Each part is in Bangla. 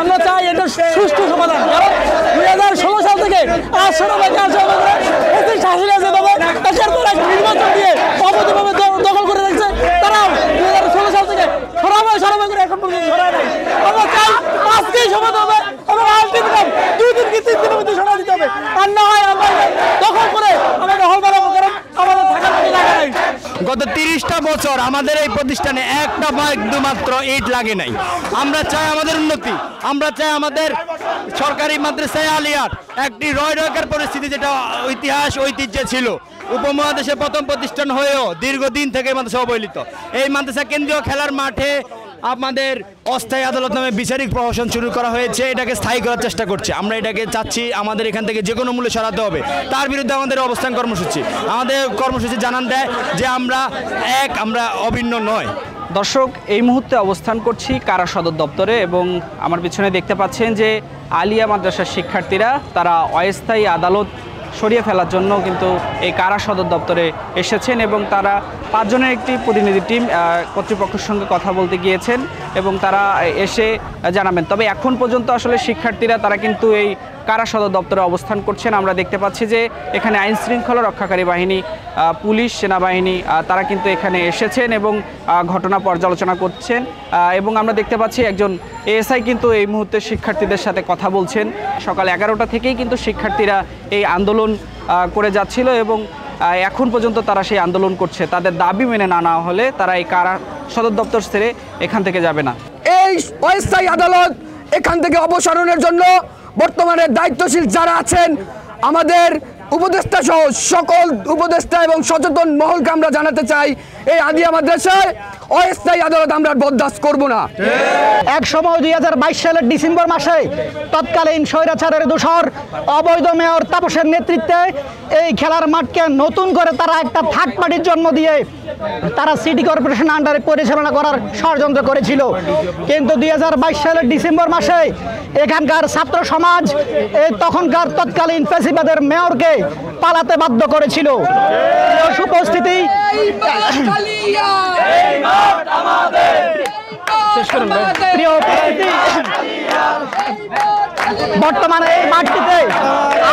আমরা চাই এটা সুষ্ঠু সমাধান। কারণ 2016 সাল থেকে আজ সরকার শাসিরা যেভাবে একের পর এক নির্বাচন দিয়ে অবৈধভাবে দখল করে রাখছে, তারাও 2016 সাল থেকে সরাবাই করে এখন পর্যন্ত সরায় নাই। আমরা চাই আজকেই সমাধান হবে এবং আলটিমেটাম 2 দিন কি 3 দিনের মধ্যে সরাই দিতে হবে। আর না হয় আমরা দখল করে আমাদের হল বানাবো, কারণ আমাদের থাকার মতো জায়গা নাই। গত 30টা বছর আমাদের এই প্রতিষ্ঠানে একটা বা একমাত্র ইট লাগে নাই। আমরা চাই আমাদের উন্নতি, আমরা চাই আমাদের সরকারি মাদ্রাসায় আলিয়ার একটি রয়রকার পরিস্থিতি, যেটা ইতিহাস ঐতিহ্যে ছিল। উপমহাদেশে প্রথম প্রতিষ্ঠান হয়েও দীর্ঘদিন থেকে মাদ্রাসা অবহেলিত। এই মাদ্রাসা কেন্দ্রীয় খেলার মাঠে আমাদের অস্থায়ী আদালত নামে বিচারিক প্রহসন শুরু করা হয়েছে, এটাকে স্থায়ী করার চেষ্টা করছে। আমরা এটাকে চাচ্ছি আমাদের এখান থেকে যে কোনো মূল্যে সরাতে হবে। তার বিরুদ্ধে আমাদের অবস্থান কর্মসূচি, আমাদের কর্মসূচি জানান দেয় যে আমরা অভিন্ন নয়। দর্শক, এই মুহূর্তে অবস্থান করছি কারা সদর দপ্তরে এবং আমার পিছনে দেখতে পাচ্ছেন যে আলিয়া মাদ্রাসার শিক্ষার্থীরা তারা অস্থায়ী আদালত সরিয়ে ফেলার জন্য কিন্তু এই কারা সদর দপ্তরে এসেছেন এবং তারা 5 জনের একটি প্রতিনিধি টিম কর্তৃপক্ষের সঙ্গে কথা বলতে গিয়েছেন এবং তারা এসে জানাবেন। তবে এখন পর্যন্ত আসলে শিক্ষার্থীরা তারা কিন্তু এই কারা সদর দপ্তরে অবস্থান করছেন। আমরা দেখতে পাচ্ছি যে এখানে আইন শৃঙ্খলা রক্ষাকারী বাহিনী, পুলিশ, সেনাবাহিনী তারা কিন্তু এখানে এসেছেন এবং ঘটনা পর্যালোচনা করছেন এবং আমরা দেখতে পাচ্ছি একজন এএসআই কিন্তু এই মুহূর্তে শিক্ষার্থীদের সাথে কথা বলছেন। সকাল 11টা থেকেই কিন্তু শিক্ষার্থীরা এই আন্দোলন করে যাচ্ছিল এবং এখন পর্যন্ত তারা সেই আন্দোলন করছে। তাদের দাবি মেনে না নেওয়া হলে তারা এই কারা সদর দপ্তর ছেড়ে এখান থেকে যাবে না। এই অস্থায়ী আদালত এখান থেকে অপসারণের জন্য বর্তমানে দায়িত্বশীল যারা আছেন, আমাদের উপদেষ্টা সহ সকল উপদেষ্টা এবং সচেতন মহলকে আমরা জানাতে চাই, এই আলিয়া মাদ্রাসায় অস্থায়ী আদালত আমরা বরদাস্ত করব না। এক সময় 2022 সালের ডিসেম্বর মাসে তৎকালীন স্বৈরাচারের দোসর অবৈধ মেয়র তাপসের নেতৃত্বে এই খেলার মাঠকে নতুন করে তারা একটা থার্ড পার্টির জন্ম দিয়ে তারা সিটি কর্পোরেশন আন্ডারে পরিচালনা করার ষড়যন্ত্র করেছিল। কিন্তু 2022 সালের ডিসেম্বর মাসে এখানকার ছাত্র সমাজ এই তখনকার তৎকালীন ফ্যাসিবাদের মেয়রকে পালাতে বাধ্য করেছিল। উপস্থিতি বর্তমানে এই মাঠটিতে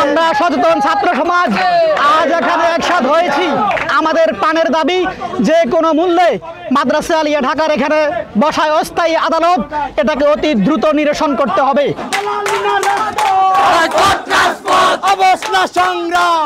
আমরা সচেতন ছাত্র সমাজ আজ এখানে একসাথ হয়েছি। আমাদের প্রাণের দাবি যে কোনো মূল্যে মাদ্রাসা আলিয়া ঢাকার এখানে বসায় অস্থায়ী আদালত, এটাকে অতি দ্রুত নিরসন করতে হবে। অবস্থা সংগ্রাম